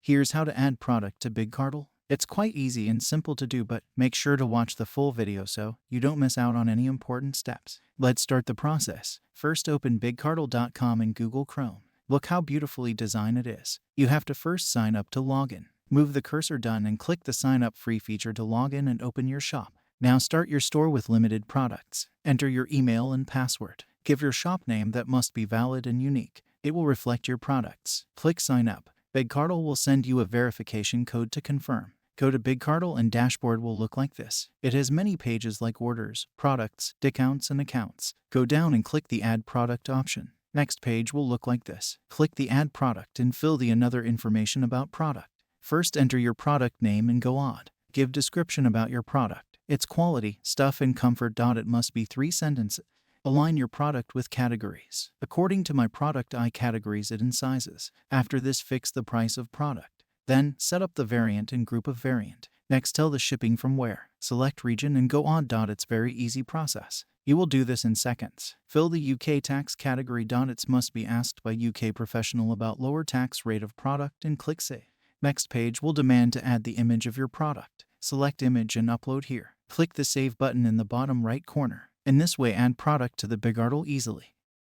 Here's how to add product to Big Cartel. It's quite easy and simple to do, but make sure to watch the full video so you don't miss out on any important steps. Let's start the process. First, open bigcartel.com in Google Chrome. Look how beautifully designed it is. You have to first sign up to login. Move the cursor down and click the sign up free feature to log in and open your shop. Now start your store with limited products. Enter your email and password. Give your shop name that must be valid and unique. It will reflect your products. Click sign up. Big Cartel will send you a verification code to confirm. Go to Big Cartel and dashboard will look like this. It has many pages like orders, products, discounts, and accounts. Go down and click the add product option. Next page will look like this. Click the add product and fill the another information about product. First, enter your product name and go on. Give description about your product. Its quality, stuff, and comfort. It must be 3 sentences. Align your product with categories. According to my product, I categorize it in sizes. After this, fix the price of product. Then, set up the variant and group of variant. Next, tell the shipping from where. Select region and go on. It's very easy process. You will do this in seconds. Fill the UK tax category. It must be asked by UK professional about lower tax rate of product and click save. Next page will demand to add the image of your product. Select image and upload here. Click the save button in the bottom right corner. In this way, add product to the Big Cartel easily.